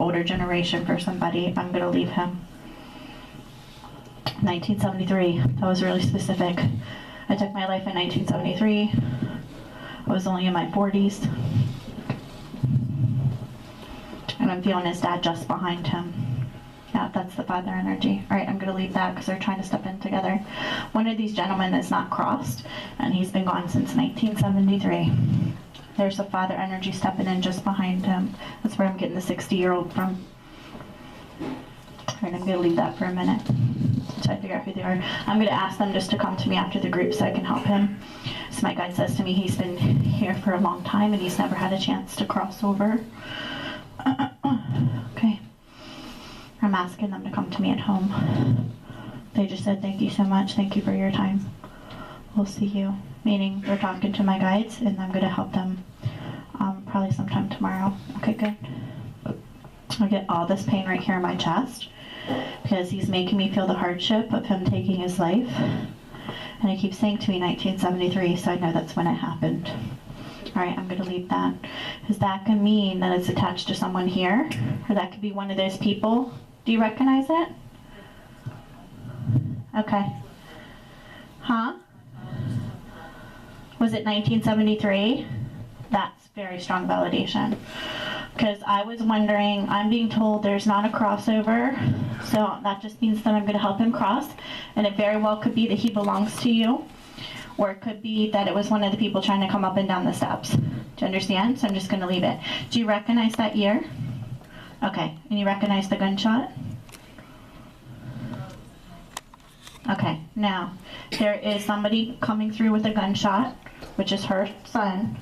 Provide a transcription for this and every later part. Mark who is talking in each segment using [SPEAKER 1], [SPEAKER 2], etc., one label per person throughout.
[SPEAKER 1] older generation for somebody, I'm going to leave him. 1973, that was really specific. I took my life in 1973. I was only in my 40s. And I'm feeling his dad just behind him. Yeah, that's the father energy. All right, I'm going to leave that because they're trying to step in together. One of these gentlemen is not crossed, and he's been gone since 1973. There's a father energy stepping in just behind him. That's where I'm getting the 60-year-old from. All right, I'm going to leave that for a minute. Try to figure out who they are. I'm going to ask them just to come to me after the group so I can help him. So my guide says to me he's been here for a long time and he's never had a chance to cross over. Okay. I'm asking them to come to me at home. They just said, thank you so much. Thank you for your time. We'll see you. Meaning they're talking to my guides and I'm going to help them probably sometime tomorrow. Okay, good. I get all this pain right here in my chest because he's making me feel the hardship of him taking his life. And he keeps saying to me 1973, so I know that's when it happened. All right, I'm going to leave that. Because that can mean that it's attached to someone here, or that could be one of those people. Do you recognize it? Okay. Huh? Was it 1973? That's very strong validation. Because I was wondering, I'm being told there's not a crossover, so that just means that I'm going to help him cross, and it very well could be that he belongs to you, or it could be that it was one of the people trying to come up and down the steps. Do you understand? So I'm just going to leave it. Do you recognize that year? Okay, and you recognize the gunshot? Okay, now, there is somebody coming through with a gunshot, which is her son.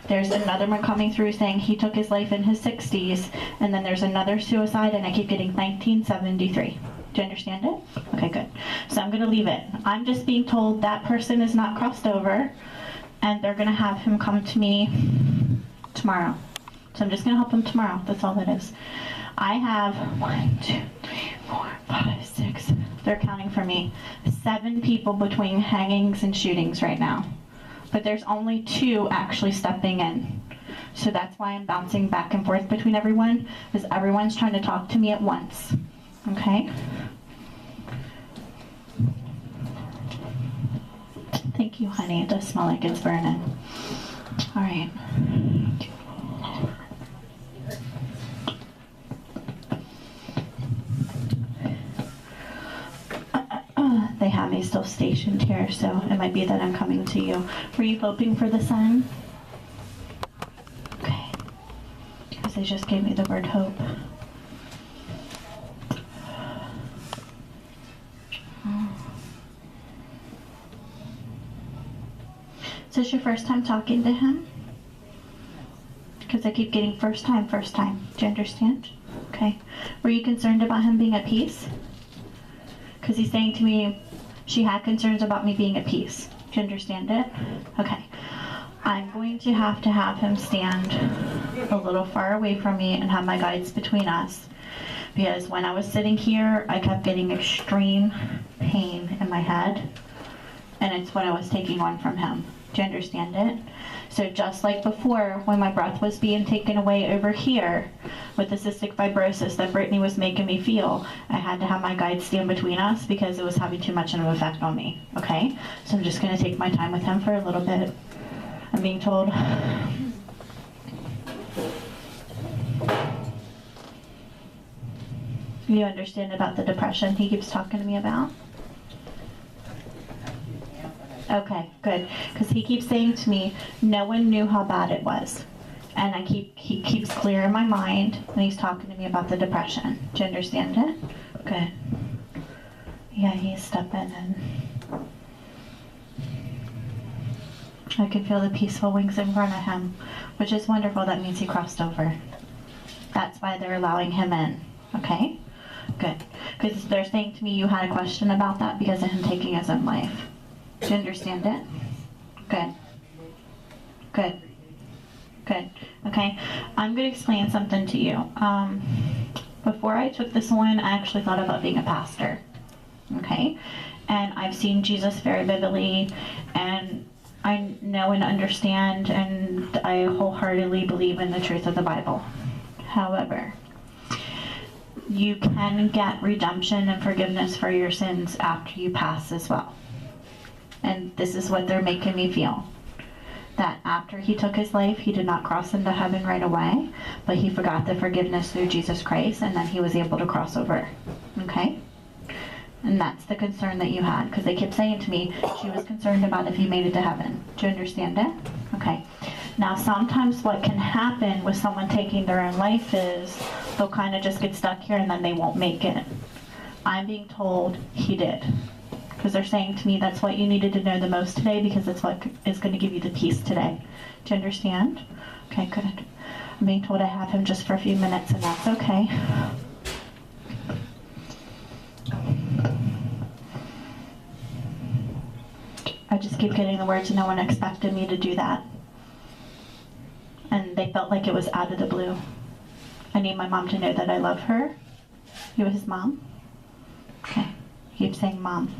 [SPEAKER 1] There's another one coming through saying he took his life in his 60s, and then there's another suicide, and I keep getting 1973. Do you understand it? Okay, good. So I'm going to leave it. I'm just being told that person is not crossed over, and they're going to have him come to me tomorrow. So I'm just going to help him tomorrow. That's all that is. I have 1, 2, 3, 4, 5, 6. They're counting for me. 7 people between hangings and shootings right now. But there's only 2 actually stepping in. So that's why I'm bouncing back and forth between everyone, because everyone's trying to talk to me at once. Okay? Thank you, honey. It does smell like it's burning. All right. They have me still stationed here, so it might be that I'm coming to you. Were you hoping for the sun? Okay. Because they just gave me the word hope. Is this your first time talking to him? Because I keep getting first time. Do you understand? Okay. Were you concerned about him being at peace? Because he's saying to me, she had concerns about me being at peace. Do you understand it? Okay. I'm going to have him stand a little far away from me and have my guides between us. Because when I was sitting here, I kept getting extreme pain in my head. And it's what I was taking on from him. Do you understand it? So just like before, when my breath was being taken away over here with the cystic fibrosis that Brittany was making me feel, I had to have my guide stand between us because it was having too much of an effect on me. Okay? So I'm just going to take my time with him for a little bit. I'm being told. You understand about the depression he keeps talking to me about? Okay, good. Because he keeps saying to me, no one knew how bad it was. And he keeps clearing my mind, and he's talking to me about the depression. Do you understand it? Good. Yeah, he's stepping in. I can feel the peaceful wings in front of him, which is wonderful. That means he crossed over. That's why they're allowing him in. Okay? Good. Because they're saying to me you had a question about that because of him taking his own life. Do you understand it? Good. Good. Good. Okay. I'm going to explain something to you. Before I took this one, I actually thought about being a pastor. Okay? And I've seen Jesus very vividly, and I know and understand, and I wholeheartedly believe in the truth of the Bible. However, you can get redemption and forgiveness for your sins after you pass as well. And this is what they're making me feel. That after he took his life, he did not cross into heaven right away, but he forgot the forgiveness through Jesus Christ, and then he was able to cross over. Okay? And that's the concern that you had, because they kept saying to me, she was concerned about if he made it to heaven. Do you understand it? Okay. Now, sometimes what can happen with someone taking their own life is they'll kind of just get stuck here and then they won't make it. I'm being told he did. Because they're saying to me that's what you needed to know the most today, because it's what is going to give you the peace today. Do you understand? Okay, good. I'm being told I have him just for a few minutes, and that's okay. I just keep getting the words, no one expected me to do that. And they felt like it was out of the blue. I need my mom to know that I love her. You his mom? Okay. Keep saying mom.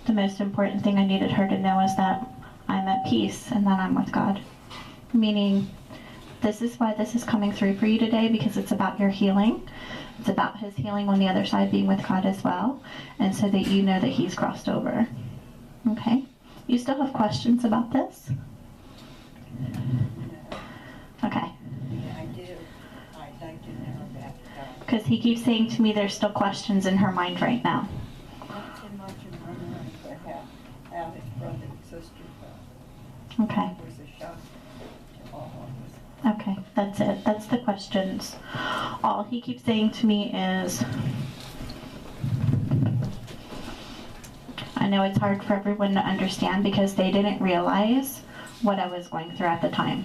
[SPEAKER 1] The most important thing I needed her to know is that I'm at peace and that I'm with God. Meaning, this is why this is coming through for you today, because it's about your healing. It's about his healing on the other side, being with God as well. And so that you know that he's crossed over. Okay? You still have questions about this? Okay.
[SPEAKER 2] Yeah, I do. I'd like to know that.
[SPEAKER 1] Because he keeps saying to me there's still questions in her mind right now.
[SPEAKER 2] Not so much in my mind, but how his brother and sister felt.
[SPEAKER 1] Okay.
[SPEAKER 2] It was a shock to all of us.
[SPEAKER 1] Okay, that's it. That's the questions. All he keeps saying to me is, I know it's hard for everyone to understand because they didn't realize what I was going through at the time.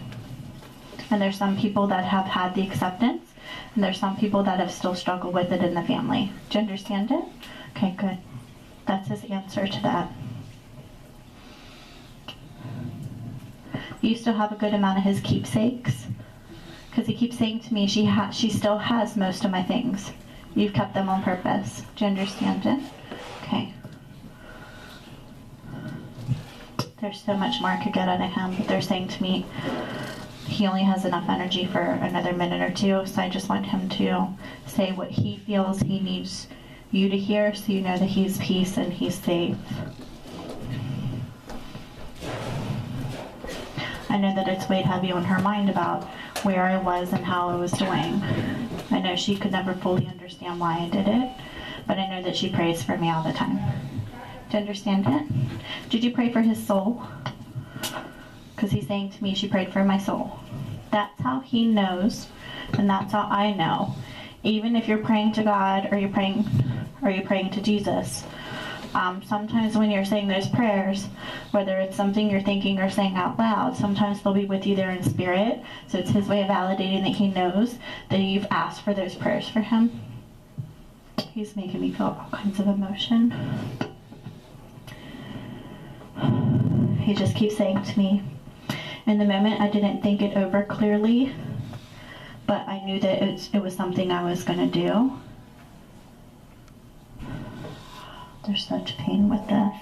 [SPEAKER 1] And there's some people that have had the acceptance, and there's some people that have still struggled with it in the family. Do you understand it? Okay, good. That's his answer to that. You still have a good amount of his keepsakes, because he keeps saying to me she still has most of my things. You've kept them on purpose. Do you understand it? Okay. There's so much more I could get out of him, but they're saying to me he only has enough energy for another minute or two, so I just want him to say what he feels he needs you to hear, so you know that he's peace and he's safe. I know that it's weighed heavy on her mind about where I was and how I was doing. I know she could never fully understand why I did it, but I know that she prays for me all the time. Do you understand it? Did you pray for his soul? Because he's saying to me she prayed for my soul. That's how he knows, and that's how I know. Even if you're praying to God or you're praying to Jesus, sometimes when you're saying those prayers, whether it's something you're thinking or saying out loud, sometimes they'll be with you there in spirit. So it's his way of validating that he knows that you've asked for those prayers for him. He's making me feel all kinds of emotion. He just keeps saying to me, in the moment I didn't think it over clearly, but I knew that it was something I was going to do. There's such pain with this.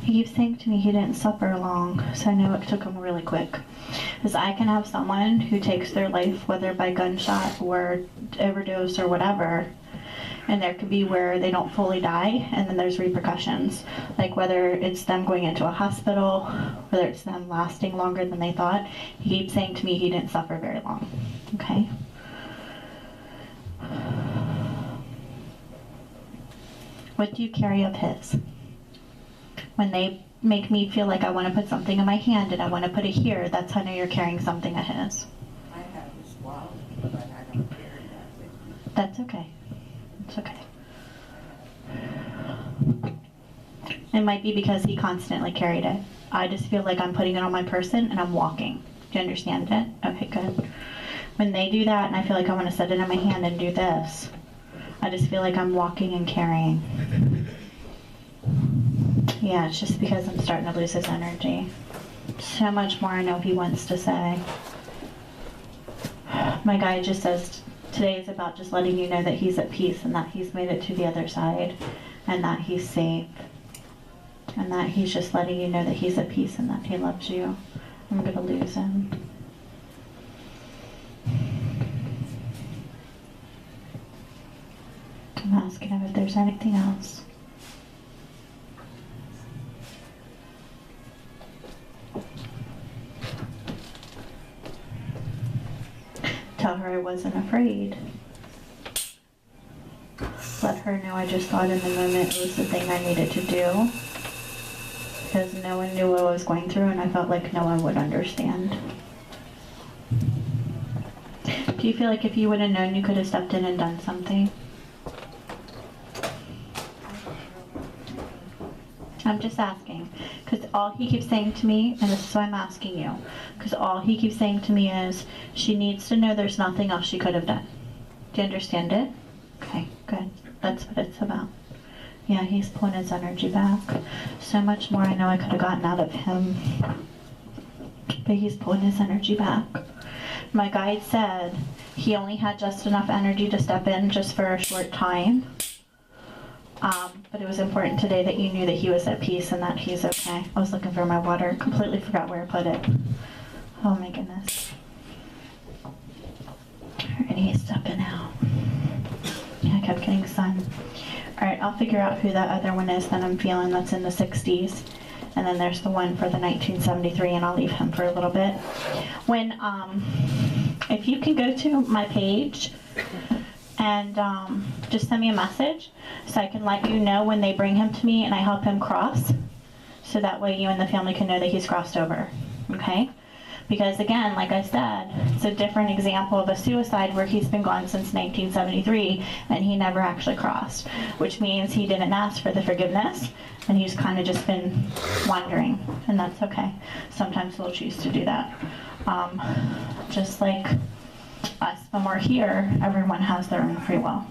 [SPEAKER 1] He keeps saying to me he didn't suffer long, so I know it took him really quick. Because I can have someone who takes their life, whether by gunshot or overdose or whatever, and there could be where they don't fully die, and then there's repercussions. Like whether it's them going into a hospital, whether it's them lasting longer than they thought. He keeps saying to me he didn't suffer very long. Okay? What do you carry of his? When they make me feel like I want to put something in my hand and I want to put it here, that's how I know you're carrying something of his.
[SPEAKER 2] I have his wallet, but I don't carry that with me.
[SPEAKER 1] That's okay. It's okay. It might be because he constantly carried it. I just feel like I'm putting it on my person and I'm walking. Do you understand it? Okay, good. When they do that and I feel like I want to set it in my hand and do this, I just feel like I'm walking and carrying. Yeah, it's just because I'm starting to lose his energy. So much more I know he wants to say. My guy just says, today is about just letting you know that he's at peace and that he's made it to the other side. and that he's safe, and that he's just letting you know that he's at peace and that he loves you. I'm going to lose him. I'm asking him if there's anything else. Tell her I wasn't afraid. Let her know I just thought in the moment it was the thing I needed to do. Because no one knew what I was going through and I felt like no one would understand. Do you feel like if you would have known you could have stepped in and done something? I'm just asking, because all he keeps saying to me, and this is why I'm asking you, because all he keeps saying to me is, she needs to know there's nothing else she could have done. Do you understand it? Okay, good. That's what it's about. Yeah, he's pulling his energy back. So much more I know I could have gotten out of him. But he's pulling his energy back. My guide said he only had just enough energy to step in just for a short time. But it was important today that you knew that he was at peace and that he's okay. I was looking for my water. Completely forgot where I put it. Oh my goodness. Alright, he's stepping out. Yeah, I kept getting sun. Alright, I'll figure out who that other one is that I'm feeling that's in the 60s. And then there's the one for the 1973, and I'll leave him for a little bit. When, if you can go to my page and just send me a message so I can let you know when they bring him to me and I help him cross. So that way you and the family can know that he's crossed over, okay? Because again, like I said, it's a different example of a suicide where he's been gone since 1973 and he never actually crossed, which means he didn't ask for the forgiveness and he's kind of just been wandering, and that's okay. Sometimes we'll choose to do that. Just like us, when we're here, everyone has their own free will.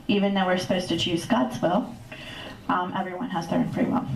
[SPEAKER 1] Even though we're supposed to choose God's will, everyone has their own free will.